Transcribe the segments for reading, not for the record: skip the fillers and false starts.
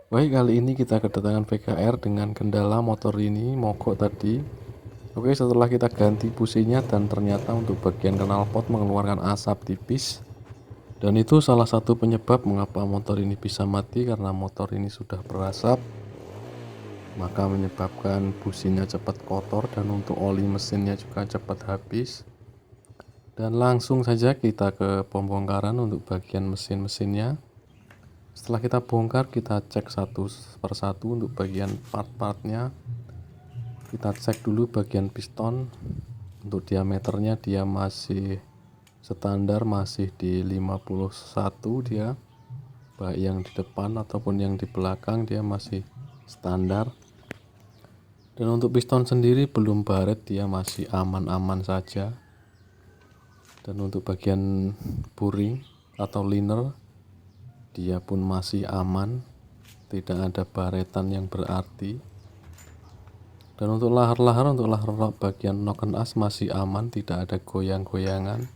Baik, kali ini kita kedatangan VKR dengan kendala motor ini mogok tadi. Oke, setelah kita ganti businya dan ternyata untuk bagian knalpot mengeluarkan asap tipis. Dan itu salah satu penyebab mengapa motor ini bisa mati, karena motor ini sudah berasap. Maka menyebabkan businya cepat kotor dan untuk oli mesinnya juga cepat habis. Dan langsung saja kita ke pembongkaran untuk bagian mesin-mesinnya. Setelah kita bongkar, kita cek satu persatu untuk bagian part-partnya. Kita cek dulu bagian piston. Untuk diameternya dia masih standar, masih di 51 dia. Baik yang di depan ataupun yang di belakang dia masih standar. Dan untuk piston sendiri belum baret, dia masih aman-aman saja. Dan untuk bagian buring atau liner dia pun masih aman, tidak ada baretan yang berarti. Dan untuk lahar bagian noken as masih aman, tidak ada goyang-goyangan.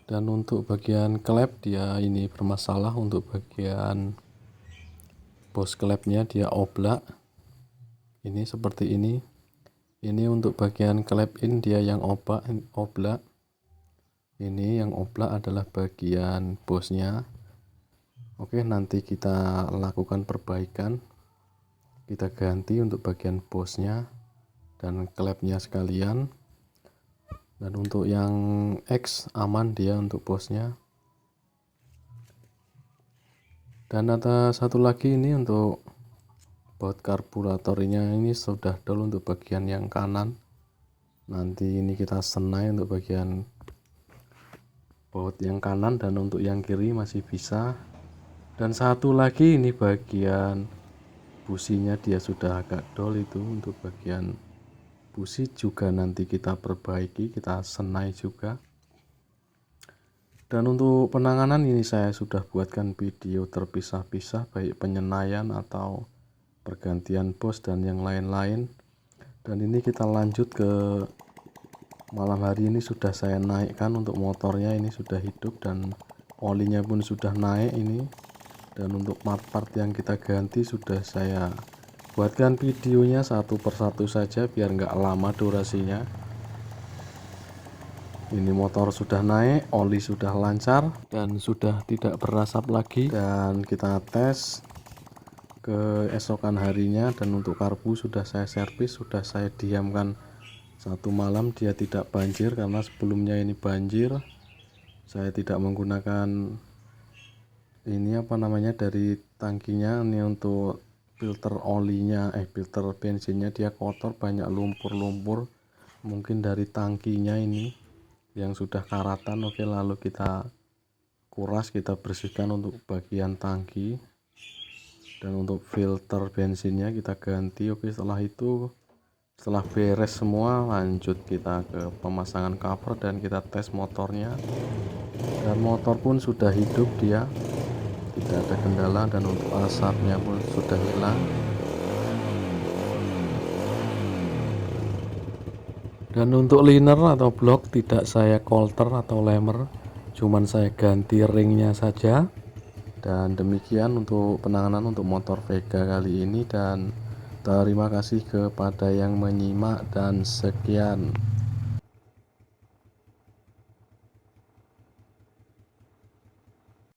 Dan untuk bagian klep dia ini bermasalah. Untuk bagian bos klepnya dia oblak. Ini seperti ini. Ini untuk bagian klep in dia yang oblak. Ini yang oblak adalah bagian bosnya. Oke, nanti kita lakukan perbaikan. Kita ganti untuk bagian bosnya dan klepnya sekalian. Dan untuk yang X aman dia untuk bosnya. Dan ada satu lagi ini untuk baut karburatornya, ini sudah dull untuk bagian yang kanan. Nanti ini kita senai untuk bagian baut yang kanan, dan untuk yang kiri masih bisa. Dan satu lagi ini bagian businya dia sudah agak dull, itu untuk bagian busi juga nanti kita perbaiki, kita senai juga. Dan untuk penanganan ini saya sudah buatkan video terpisah-pisah, baik penyenaian atau pergantian bos dan yang lain-lain. Dan ini kita lanjut ke malam hari ini. Sudah saya naikkan untuk motornya, ini sudah hidup dan olinya pun sudah naik ini. Dan untuk part-part yang kita ganti sudah saya buatkan videonya satu persatu saja biar nggak lama durasinya. Ini motor sudah naik, oli sudah lancar dan sudah tidak berasap lagi. Dan kita tes keesokan harinya, dan untuk karbu sudah saya servis, sudah saya diamkan satu malam, dia tidak banjir karena sebelumnya ini banjir. Saya tidak menggunakan ini dari tangkinya. Ini untuk filter olinya, filter bensinnya dia kotor, banyak lumpur-lumpur, mungkin dari tangkinya ini yang sudah karatan. Oke, lalu kita kuras, kita bersihkan untuk bagian tangki. Dan untuk filter bensinnya kita ganti. Oke, setelah beres semua, lanjut kita ke pemasangan cover dan kita tes motornya. Dan motor pun sudah hidup, dia tidak ada kendala, dan untuk asapnya pun sudah hilang. Dan untuk liner atau blok tidak saya kolter atau lemer, cuman saya ganti ringnya saja. Dan demikian untuk penanganan untuk motor Vega kali ini, dan terima kasih kepada yang menyimak dan sekian.